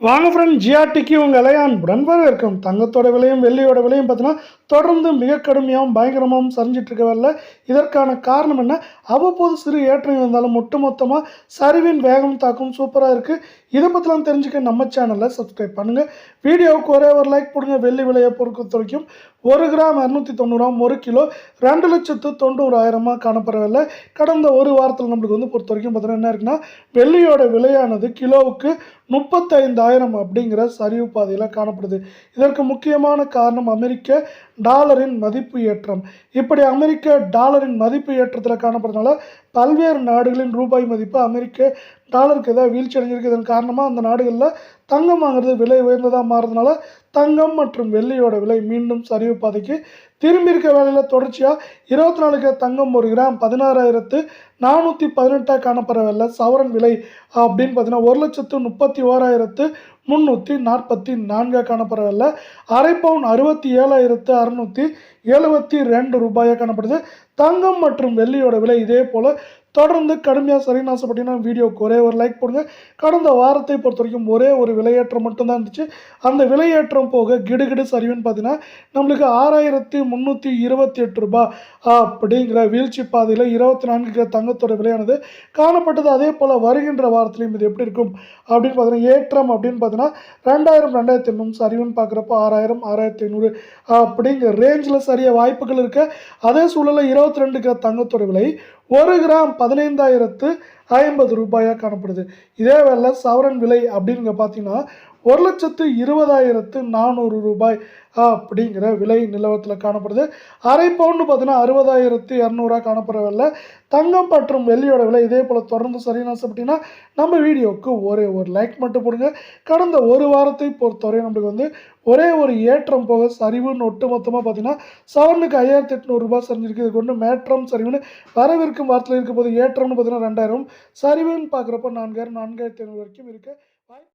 வாங்க ஃப்ரெண்ட், ஜிஆர்டிக்கு உங்கள் அன்புடன் வரவேற்கும். தங்கத்தோட விலையும் வெள்ளியோட விலையும் பார்த்தீங்கன்னா தொடர்ந்து மிக கடுமையாகவும் பயங்கரமாகவும் சரிஞ்சிட்டு இருக்க வரல. இதற்கான காரணம் என்ன? அவ்வப்போது சிறு ஏற்றம் இருந்தாலும் ஒட்டுமொத்தமாக சரிவின் வேகம் தாக்கம் சூப்பராக இருக்குது. இதை பற்றிலாம் தெரிஞ்சுக்க நம்ம சேனலில் சப்ஸ்கிரைப் பண்ணுங்கள். வீடியோவுக்கு ஒரே ஒரு லைக் போடுங்க. வெள்ளி விலையை பொறுத்த வரைக்கும் 1 கிராம் 290, 1 கிலோ 2,90,000 காணப்படவில்லை. கடந்த ஒரு வாரத்தில் நம்மளுக்கு பொறுத்த வரைக்கும் பார்த்தீங்கன்னா என்ன இருக்குன்னா, வெள்ளியோட விலையானது கிலோவுக்கு 35,000 அப்படிங்கிற சரிவு பாதையில் காணப்படுது. இதற்கு முக்கியமான காரணம் அமெரிக்க டாலரின் மதிப்பு ஏற்றம். இப்படி அமெரிக்க டாலரின் மதிப்பு ஏற்றத்தில் காணப்படுறதுனால பல்வேறு நாடுகளின் ரூபாய் மதிப்பு அமெரிக்க டாலருக்கு ஏதாவது வீழ்ச்சி அடைஞ்சிருக்கு. இதன் காரணமாக அந்த நாடுகளில் தங்கம் வாங்குறது விலை உயர்ந்ததாக மாறுறதுனால தங்கம் மற்றும் வெள்ளியோட விலை மீண்டும் சரிவு பாதைக்கு திரும்பி இருக்க வேலையில் தொடர்ச்சியாக 24 கிராம் தங்கம் 1 கிராம் 16,418 காணப்படவில்லை. சவரன் விலை அப்படின்னு பார்த்தீங்கன்னா 1,31,344 காணப்படவில்லை. அரை பவுன் 67,672 ரூபாயாக காணப்படுது. தங்கம் மற்றும் வெள்ளியோட விலை இதே போல் தொடர்ந்து கடுமையாக சரின்னு ஆசைப்பட்டீங்கன்னா வீடியோவுக்கு ஒரே ஒரு லைக் போடுங்க. கடந்த வாரத்தை பொறுத்த வரைக்கும் ஒரே ஒரு விலையேற்றம் மட்டும்தான் இருந்துச்சு. அந்த விலையேற்றம் போக கிடுகிடு சரிவுன்னு பார்த்தீங்கன்னா நம்மளுக்கு 6,328 ரூபாய் அப்படிங்கிற வீழ்ச்சி பாதையில் 24 கிராம் தங்கத்தோட விலையானது காணப்பட்டது. அதே போல் வருகின்ற வாரத்திலையும் இது எப்படி இருக்கும் அப்படின்னு பார்த்தீங்கன்னா ஏற்றம் அப்படின்னு பார்த்தீங்கன்னா 2,000 2,800 சரிவுன்னு பார்க்குறப்போ 6,000 6,500 அப்படிங்கிற ரேஞ்சில் சரிய வாய்ப்புகள் இருக்கு. அதே சூழலில் 22 கிராம் தங்கத்தோட விலை 1 கிராம் 15,050 ரூபாயாக காணப்படுது. இதே வேலை சவரன் விலை அப்படிங்க பார்த்தீங்கன்னா 1,20,400 ரூபாய் அப்படிங்கிற விலை நிலவரத்தில் காணப்படுது. அரை பவுண்டு பார்த்தீங்கன்னா 60,200 காணப்படவில்லை. தங்கம் மற்றும் வெள்ளியோட விலை இதே போல் தொடர்ந்து சரின்னு ஆசைப்பட்டீங்கன்னா நம்ம வீடியோவுக்கு ஒரே ஒரு லைக் மட்டும் போடுங்க. கடந்த ஒரு வாரத்தை பொறுத்தவரை நம்மளுக்கு ஒரே ஒரு ஏற்றம் போக சரிவுன்னு ஒட்டுமொத்தமாக பார்த்தீங்கன்னா சவரனுக்கு 5,800 ரூபாய் சரிஞ்சிருக்கு. இது கொண்டு மேற்றம் சரிவுன்னு வரவிருக்கும் வாரத்தில் இருக்க போது ஏற்றம்னு பார்த்தீங்கன்னா 2,000 சரிவுன்னு பார்க்குறப்போ 4,000 4,500 வரைக்கும் இருக்குது.